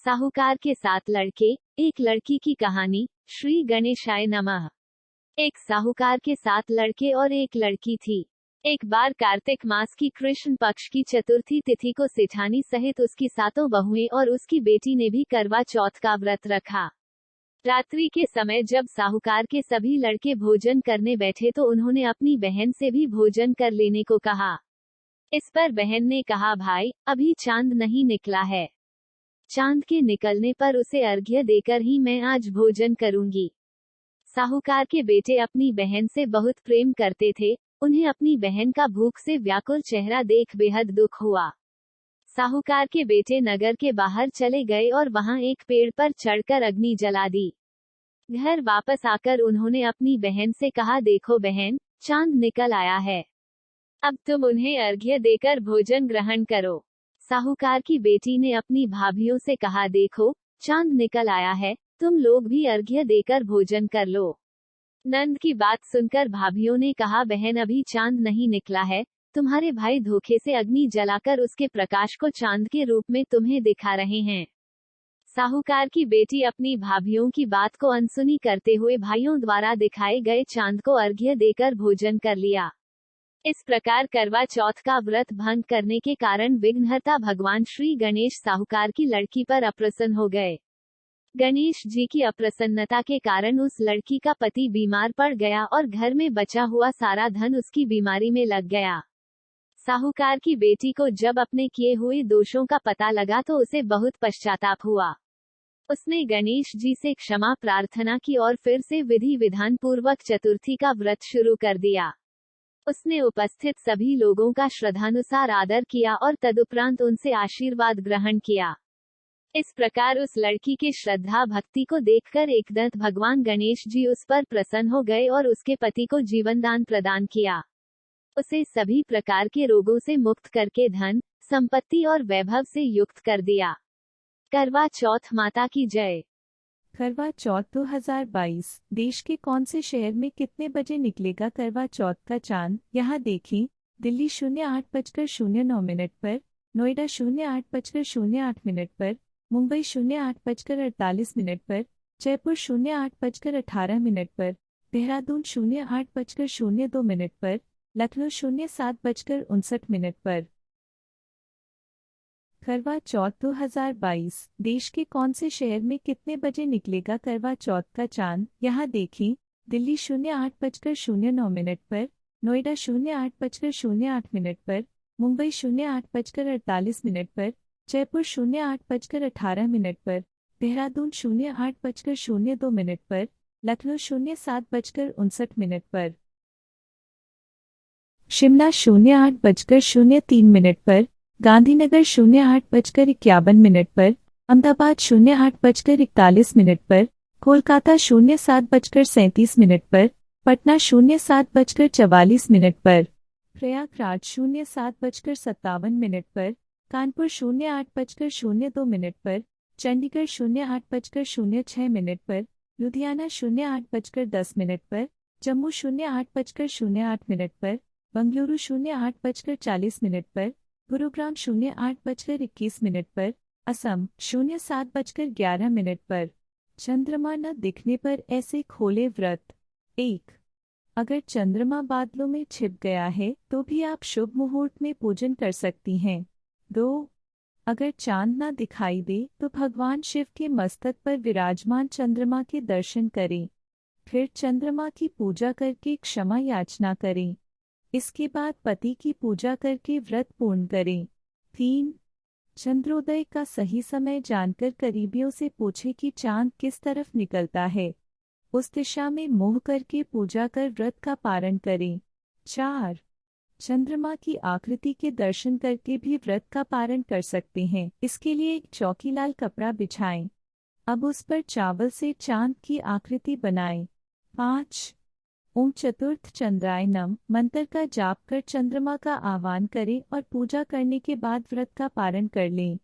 साहूकार के 7 लड़के, एक लड़की की कहानी। श्री गणेशाय नमः। एक साहूकार के 7 लड़के और एक लड़की थी। एक बार कार्तिक मास की कृष्ण पक्ष की चतुर्थी तिथि को सेठानी सहित उसकी 7 बहुएं और उसकी बेटी ने भी करवा चौथ का व्रत रखा। रात्रि के समय जब साहूकार के सभी लड़के भोजन करने बैठे तो उन्होंने अपनी बहन से भी भोजन कर लेने को कहा। इस पर बहन ने कहा, भाई, अभी चांद नहीं निकला है। चांद के निकलने पर उसे अर्घ्य देकर ही मैं आज भोजन करूंगी। साहूकार के बेटे अपनी बहन से बहुत प्रेम करते थे। उन्हें अपनी बहन का भूख से व्याकुल चेहरा देख बेहद दुख हुआ। साहूकार के बेटे नगर के बाहर चले गए और वहां एक पेड़ पर चढ़कर अग्नि जला दी। घर वापस आकर उन्होंने अपनी बहन से कहा, देखो बहन, चांद निकल आया है। अब तुम उन्हें अर्घ्य देकर भोजन ग्रहण करो। साहूकार की बेटी ने अपनी भाभियों से कहा, देखो, चांद निकल आया है, तुम लोग भी अर्घ्य देकर भोजन कर लो। नंद की बात सुनकर भाभियों ने कहा, बहन, अभी चांद नहीं निकला है। तुम्हारे भाई धोखे से अग्नि जलाकर उसके प्रकाश को चांद के रूप में तुम्हें दिखा रहे हैं। साहूकार की बेटी अपनी भाभियों की बात को अनसुनी करते हुए भाइयों द्वारा दिखाए गए चांद को अर्घ्य देकर भोजन कर लिया। इस प्रकार करवा चौथ का व्रत भंग करने के कारण विघ्नहर्ता भगवान श्री गणेश साहूकार की लड़की पर अप्रसन्न हो गए। गणेश जी की अप्रसन्नता के कारण उस लड़की का पति बीमार पड़ गया और घर में बचा हुआ सारा धन उसकी बीमारी में लग गया। साहूकार की बेटी को जब अपने किए हुए दोषों का पता लगा तो उसे बहुत पश्चाताप हुआ। उसने गणेश जी से क्षमा प्रार्थना की और फिर से विधि विधान पूर्वक चतुर्थी का व्रत शुरू कर दिया। उसने उपस्थित सभी लोगों का श्रद्धानुसार आदर किया और तदुपरांत उनसे आशीर्वाद ग्रहण किया। इस प्रकार उस लड़की के श्रद्धा भक्ति को देखकर एकदंत भगवान गणेश जी उस पर प्रसन्न हो गए और उसके पति को जीवनदान प्रदान किया। उसे सभी प्रकार के रोगों से मुक्त करके धन, संपत्ति और वैभव से युक्त कर दिया। करवा चौथ माता की जय। करवा चौथ 2022 देश के कौन से शहर में कितने बजे निकलेगा करवा चौथ का चांद? यहाँ देखें। दिल्ली 08:09 पर, नोएडा 08:08 पर, मुंबई 08:48 पर, जयपुर 08:18 पर, देहरादून 08:02 पर, लखनऊ 07:59 पर। करवा चौथ 2022 देश के कौन से शहर में कितने बजे निकलेगा करवा चौथ का चांद? यहाँ देखें। दिल्ली 08:09 पर, नोएडा 08:08 पर, मुंबई 08:48 पर, जयपुर 08:18 पर, देहरादून 08:02 पर, लखनऊ 07:59 पर। शिमला 08:03 पर, गांधीनगर 08:51 पर, अहमदाबाद 08:41 पर, कोलकाता 07:37 पर, पटना 07:44 पर, प्रयागराज 07:57 पर, कानपुर 08:02 पर, चंडीगढ़ 08:06 पर, लुधियाना 08:10 पर, जम्मू 08:08 पर, बंगलुरु 08:40 पर, गुरुग्राम 08:21 पर, असम 07:11 पर। चंद्रमा न दिखने पर ऐसे खोले व्रत। 1. अगर चंद्रमा बादलों में छिप गया है तो भी आप शुभ मुहूर्त में पूजन कर सकती हैं। 2. अगर चांद न दिखाई दे तो भगवान शिव के मस्तक पर विराजमान चंद्रमा के दर्शन करें। फिर चंद्रमा की पूजा करके क्षमा याचना करें। इसके बाद पति की पूजा करके व्रत पूर्ण करें। 3. चंद्रोदय का सही समय जानकर करीबियों से पूछें कि चांद किस तरफ निकलता है। उस दिशा में मुँह करके पूजा कर व्रत का पारण करें। 4. चंद्रमा की आकृति के दर्शन करके भी व्रत का पारण कर सकते हैं। इसके लिए एक चौकीलाल कपड़ा बिछाएं। अब उस पर चावल से चांद की आकृति बनाएं। 5. ओम चतुर्थ चंद्राय नम मंत्र का जाप कर चंद्रमा का आह्वान करें और पूजा करने के बाद व्रत का पारण कर लें।